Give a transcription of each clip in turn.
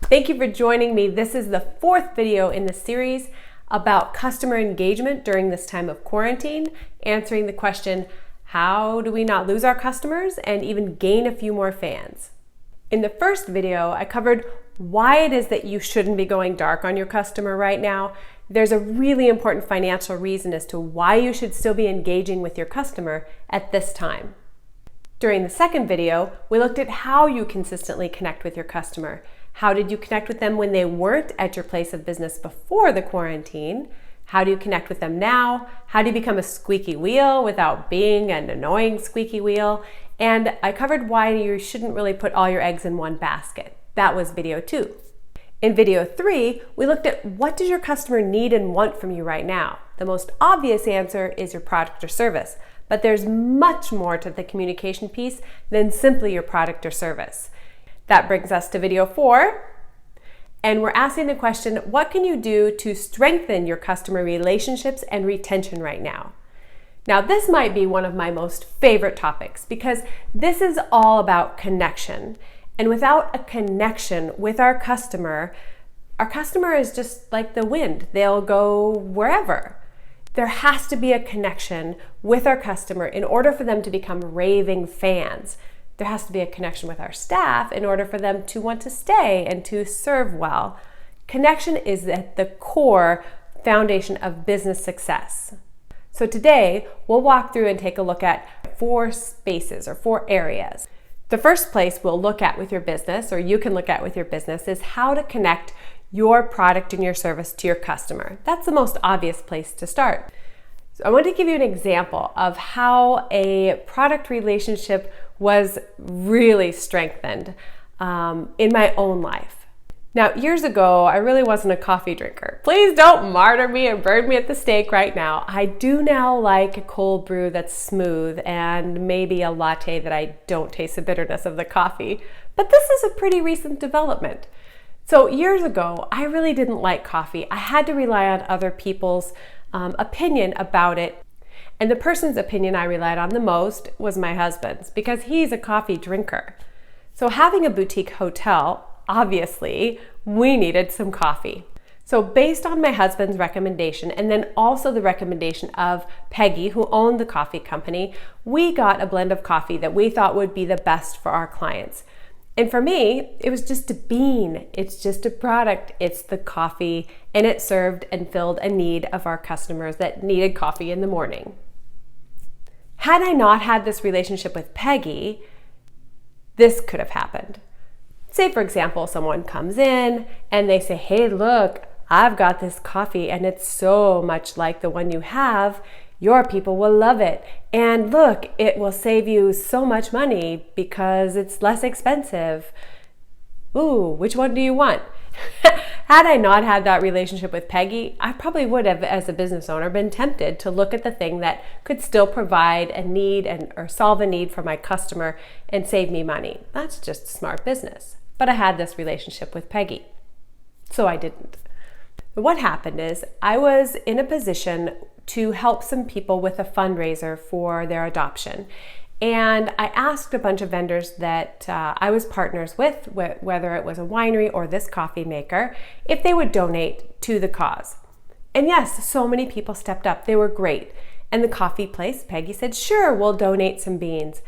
Thank you for joining me. This is the fourth video in the series about customer engagement during this time of quarantine, answering the question, how do we not lose our customers and even gain a few more fans? In the first video, I covered why it is that you shouldn't be going dark on your customer right now. There's a really important financial reason as to why you should still be engaging with your customer at this time. During the second video, we looked at how you consistently connect with your customer. How did you connect with them when they weren't at your place of business before the quarantine? How do you connect with them now? How do you become a squeaky wheel without being an annoying squeaky wheel? And I covered why you shouldn't really put all your eggs in one basket. That was video 2. In video 3, we looked at what does your customer need and want from you right now? The most obvious answer is your product or service, but there's much more to the communication piece than simply your product or service. That brings us to video 4, and we're asking the question, what can you do to strengthen your customer relationships and retention right now? Now, this might be one of my most favorite topics because this is all about connection. And without a connection with our customer is just like the wind. They'll go wherever. There has to be a connection with our customer in order for them to become raving fans. There has to be a connection with our staff in order for them to want to stay and to serve well. Connection is at the core foundation of business success. So today, we'll walk through and take a look at 4 spaces or 4 areas. The first place we'll look at with your business, or you can look at with your business, is how to connect your product and your service to your customer. That's the most obvious place to start. So I want to give you an example of how a product relationship was really strengthened in my own life. Now, years ago, I really wasn't a coffee drinker. Please don't martyr me and burn me at the stake right now. I do now like a cold brew that's smooth and maybe a latte that I don't taste the bitterness of the coffee. But this is a pretty recent development. So years ago, I really didn't like coffee. I had to rely on other people's opinion about it. And the person's opinion I relied on the most was my husband's because he's a coffee drinker. So having a boutique hotel, obviously, we needed some coffee. So based on my husband's recommendation and then also the recommendation of Peggy, who owned the coffee company, we got a blend of coffee that we thought would be the best for our clients. And for me, it was just a bean. It's just a product. It's the coffee, and it served and filled a need of our customers that needed coffee in the morning. Had I not had this relationship with Peggy, this could have happened. Say, for example, someone comes in and they say, hey, look, I've got this coffee and it's so much like the one you have. Your people will love it. And look, it will save you so much money because it's less expensive. Ooh, which one do you want? Had I not had that relationship with Peggy, I probably would have, as a business owner, been tempted to look at the thing that could still provide a need or solve a need for my customer and save me money. That's just smart business. But I had this relationship with Peggy, so I didn't. What happened is I was in a position to help some people with a fundraiser for their adoption. And I asked a bunch of vendors that I was partners with, whether it was a winery or this coffee maker, if they would donate to the cause. And yes, so many people stepped up. They were great. And the coffee place, Peggy, said, sure, we'll donate some beans.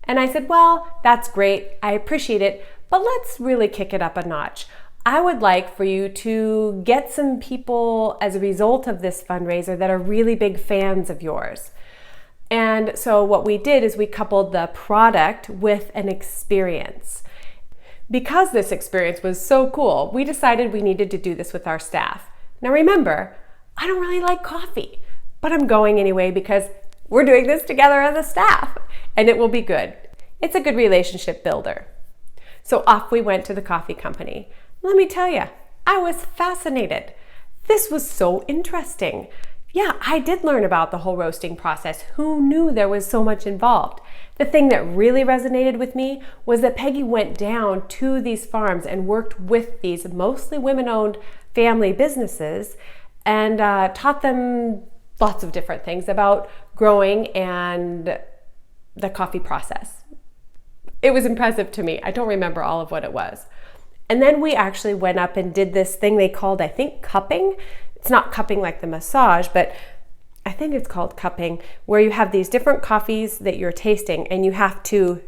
And I said, well, that's great. I appreciate it, but let's really kick it up a notch. I would like for you to get some people as a result of this fundraiser that are really big fans of yours. And so what we did is we coupled the product with an experience. Because this experience was so cool, we decided we needed to do this with our staff. Now remember, I don't really like coffee, but I'm going anyway because we're doing this together as a staff and it will be good. It's a good relationship builder. So off we went to the coffee company. Let me tell you, I was fascinated. This was so interesting. Yeah, I did learn about the whole roasting process. Who knew there was so much involved? The thing that really resonated with me was that Peggy went down to these farms and worked with these mostly women-owned family businesses and taught them lots of different things about growing and the coffee process. It was impressive to me. I don't remember all of what it was. And then we actually went up and did this thing they called, I think, cupping. It's not cupping like the massage, but I think it's called cupping, where you have these different coffees that you're tasting and you have to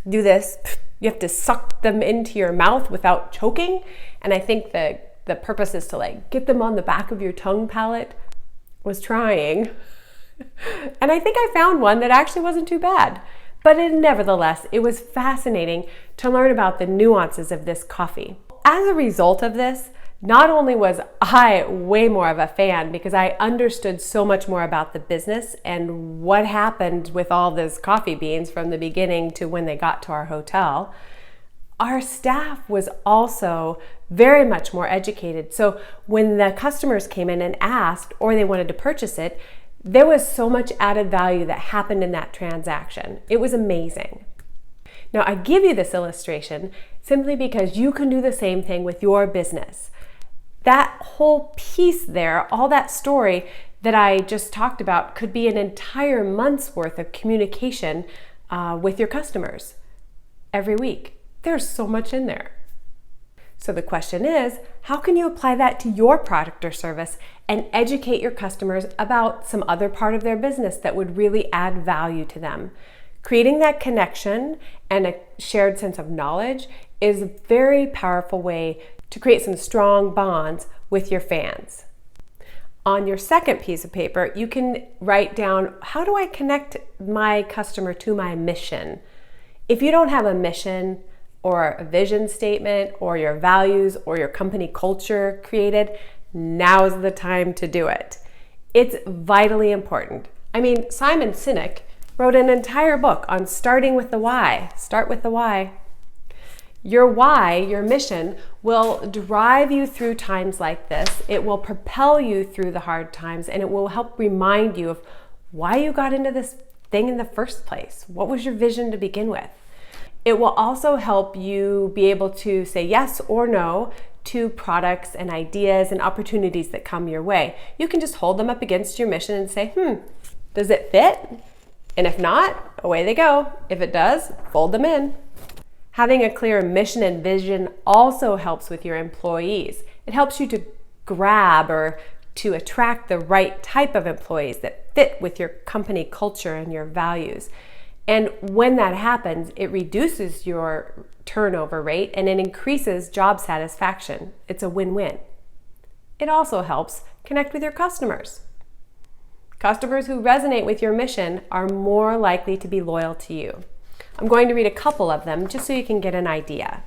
do this. You have to suck them into your mouth without choking. And I think the purpose is to like get them on the back of your tongue palate. Was trying. And I think I found one that actually wasn't too bad. But nevertheless, it was fascinating to learn about the nuances of this coffee. As a result of this, not only was I way more of a fan because I understood so much more about the business and what happened with all those coffee beans from the beginning to when they got to our hotel, our staff was also very much more educated. So when the customers came in and asked or they wanted to purchase it, there was so much added value that happened in that transaction. It was amazing. Now, I give you this illustration simply because you can do the same thing with your business. That whole piece there, all that story that I just talked about could be an entire month's worth of communication with your customers every week. There's so much in there. So the question is, how can you apply that to your product or service and educate your customers about some other part of their business that would really add value to them? Creating that connection and a shared sense of knowledge is a very powerful way to create some strong bonds with your fans. On your second piece of paper, you can write down, how do I connect my customer to my mission? If you don't have a mission or a vision statement or your values or your company culture created, now's the time to do it. It's vitally important. I mean, Simon Sinek wrote an entire book on starting with the why. Start with the why. Your why, your mission, will drive you through times like this. It will propel you through the hard times, and it will help remind you of why you got into this thing in the first place. What was your vision to begin with? It will also help you be able to say yes or no to products and ideas and opportunities that come your way. You can just hold them up against your mission and say, does it fit? And if not, away they go. If it does, fold them in. Having a clear mission and vision also helps with your employees. It helps you to grab or to attract the right type of employees that fit with your company culture and your values. And when that happens, it reduces your turnover rate and it increases job satisfaction. It's a win-win. It also helps connect with your customers. Customers who resonate with your mission are more likely to be loyal to you. I'm going to read a couple of them just so you can get an idea.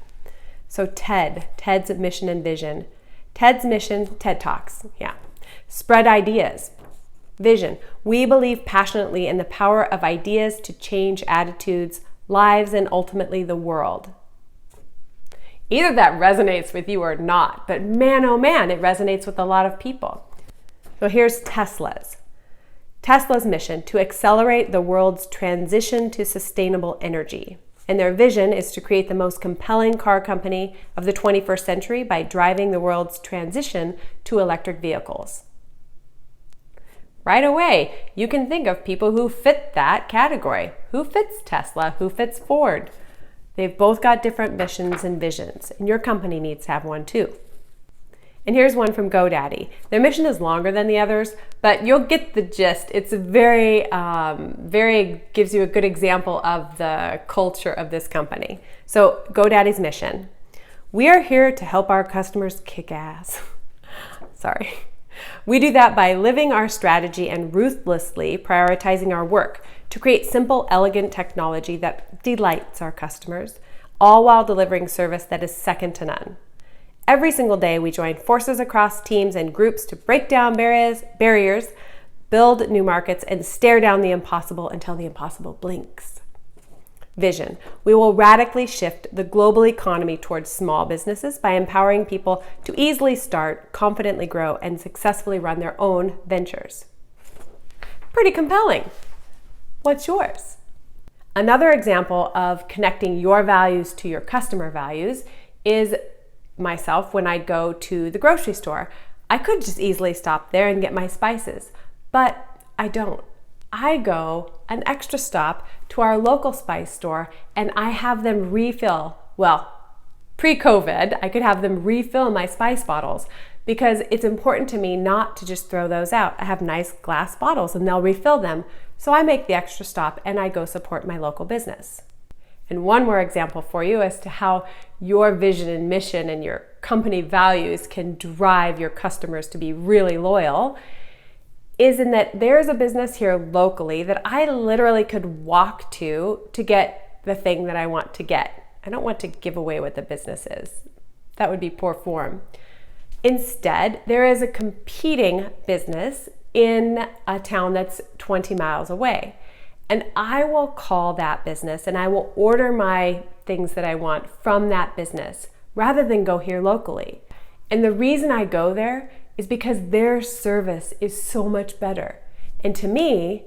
So Ted's mission and vision. Ted's mission, TED Talks, Spread ideas. Vision, we believe passionately in the power of ideas to change attitudes, lives, and ultimately the world. Either that resonates with you or not, but man, oh man, it resonates with a lot of people. So here's Tesla's mission, to accelerate the world's transition to sustainable energy. And their vision is to create the most compelling car company of the 21st century by driving the world's transition to electric vehicles. Right away, you can think of people who fit that category. Who fits Tesla? Who fits Ford? They've both got different missions and visions, and your company needs to have one too. And here's one from GoDaddy. Their mission is longer than the others, but you'll get the gist. It's very gives you a good example of the culture of this company. So GoDaddy's mission: we are here to help our customers kick ass. Sorry. We do that by living our strategy and ruthlessly prioritizing our work to create simple, elegant technology that delights our customers, all while delivering service that is second to none. Every single day, we join forces across teams and groups to break down barriers, build new markets, and stare down the impossible until the impossible blinks. Vision: we will radically shift the global economy towards small businesses by empowering people to easily start, confidently grow, and successfully run their own ventures. Pretty compelling. What's yours? Another example of connecting your values to your customer values is myself when I go to the grocery store. I could just easily stop there and get my spices, but I don't. I go an extra stop to our local spice store and I have them refill, Pre-COVID, I could have them refill my spice bottles because it's important to me not to just throw those out. I have nice glass bottles and they'll refill them. So I make the extra stop and I go support my local business. And one more example for you as to how your vision and mission and your company values can drive your customers to be really loyal is in that there's a business here locally that I literally could walk to get the thing that I want to get. I don't want to give away what the business is. That would be poor form. Instead, there is a competing business in a town that's 20 miles away. And I will call that business and I will order my things that I want from that business rather than go here locally. And the reason I go there is because their service is so much better. And to me,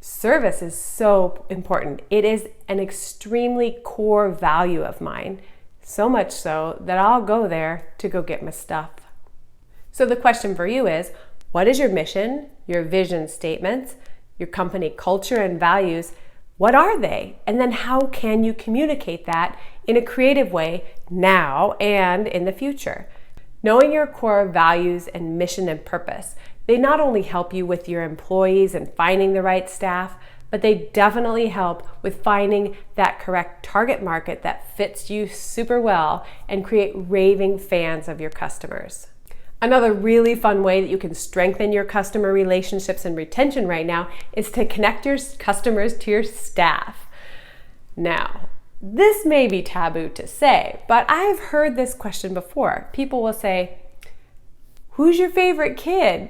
service is so important. It is an extremely core value of mine, so much so that I'll go there to go get my stuff. So the question for you is, what is your mission, your vision statements, your company culture and values? What are they? And then how can you communicate that in a creative way now and in the future? Knowing your core values and mission and purpose, they not only help you with your employees and finding the right staff, but they definitely help with finding that correct target market that fits you super well and create raving fans of your customers. Another really fun way that you can strengthen your customer relationships and retention right now is to connect your customers to your staff. Now, this may be taboo to say, but I've heard this question before. People will say, "Who's your favorite kid?"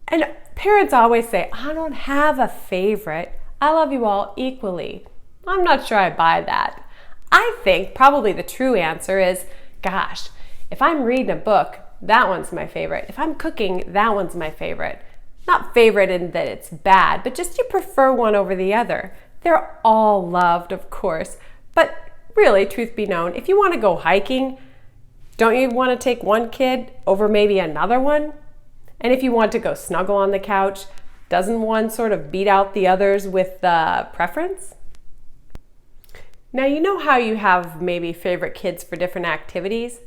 And parents always say, "I don't have a favorite. I love you all equally." I'm not sure I buy that. I think probably the true answer is, gosh, if I'm reading a book, that one's my favorite. If I'm cooking, that one's my favorite. Not favorite in that it's bad, but just you prefer one over the other. They're all loved, of course. But really, truth be known, if you want to go hiking, don't you want to take one kid over maybe another one? And if you want to go snuggle on the couch, doesn't one sort of beat out the others with preference? Now, you know how you have maybe favorite kids for different activities?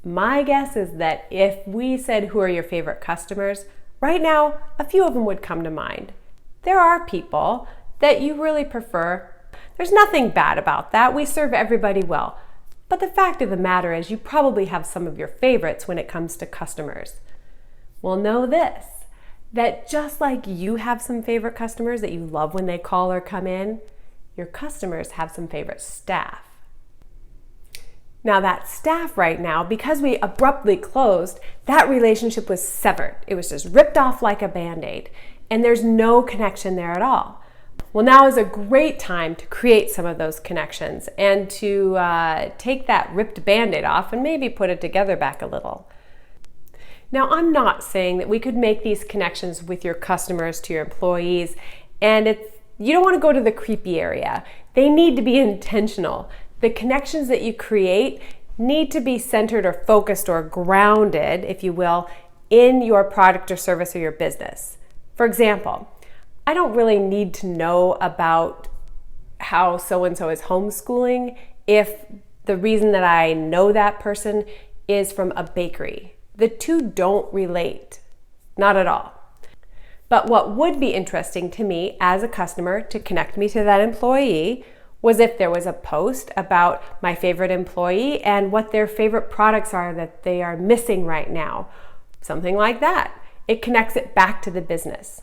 My guess is that if we said who are your favorite customers, right now, a few of them would come to mind. There are people that you really prefer. There's nothing bad about that. We serve everybody well. But the fact of the matter is you probably have some of your favorites when it comes to customers. Well, know this, that just like you have some favorite customers that you love when they call or come in, your customers have some favorite staff. Now that staff right now, because we abruptly closed, that relationship was severed. It was just ripped off like a Band-Aid, and there's no connection there at all. Well, now is a great time to create some of those connections and to take that ripped Band-Aid off and maybe put it together back a little. Now, I'm not saying that we could make these connections with your customers to your employees, and you don't want to go to the creepy area. They need to be intentional. The connections that you create need to be centered or focused or grounded, if you will, in your product or service or your business. For example, I don't really need to know about how so-and-so is homeschooling if the reason that I know that person is from a bakery. The two don't relate, not at all. But what would be interesting to me as a customer to connect me to that employee was if there was a post about my favorite employee and what their favorite products are that they are missing right now. Something like that. It connects it back to the business.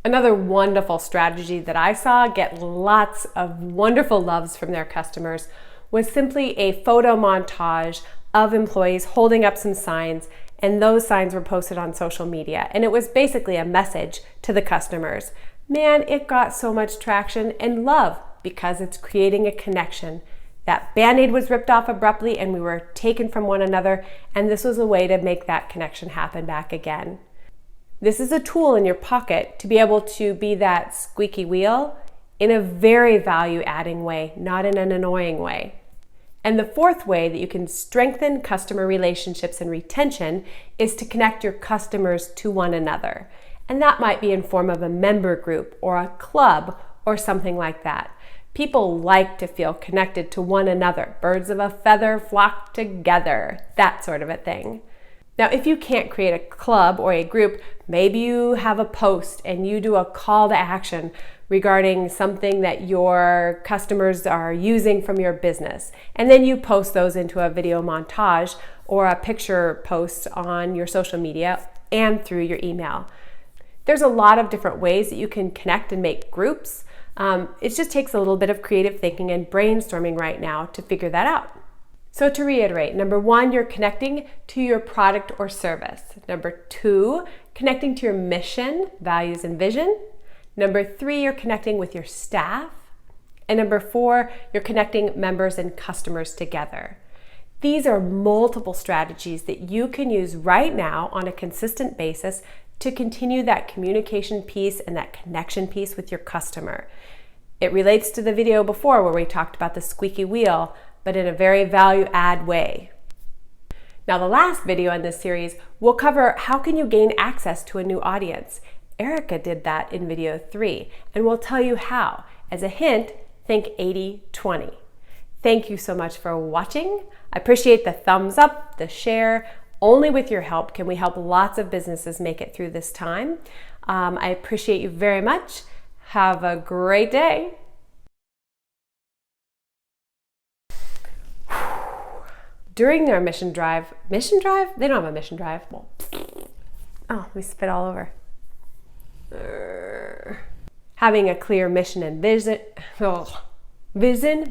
Another wonderful strategy that I saw get lots of wonderful loves from their customers was simply a photo montage of employees holding up some signs, and those signs were posted on social media. And it was basically a message to the customers. Man, it got so much traction and love because it's creating a connection. That Band-Aid was ripped off abruptly and we were taken from one another, and this was a way to make that connection happen back again. This is a tool in your pocket to be able to be that squeaky wheel in a very value-adding way, not in an annoying way. And the fourth way that you can strengthen customer relationships and retention is to connect your customers to one another. And that might be in form of a member group or a club or something like that. People like to feel connected to one another. Birds of a feather flock together. That sort of a thing. Now, if you can't create a club or a group, maybe you have a post and you do a call to action regarding something that your customers are using from your business. And then you post those into a video montage or a picture post on your social media and through your email. There's a lot of different ways that you can connect and make groups. It just takes a little bit of creative thinking and brainstorming right now to figure that out. So to reiterate, number 1, you're connecting to your product or service. Number 2, connecting to your mission, values, and vision. Number 3, you're connecting with your staff. And number 4, you're connecting members and customers together. These are multiple strategies that you can use right now on a consistent basis to continue that communication piece and that connection piece with your customer. It relates to the video before where we talked about the squeaky wheel, but in a very value-add way. Now, the last video in this series will cover how can you gain access to a new audience. Erica did that in video 3, and we'll tell you how. As a hint, think 80-20. Thank you so much for watching. I appreciate the thumbs up, the share. Only with your help can we help lots of businesses make it through this time. I appreciate you very much. Have a great day. During their mission drive? They don't have a mission drive. Well, oh, we spit all over. Having a clear mission and vision. Oh. Vision.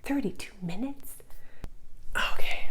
32 minutes?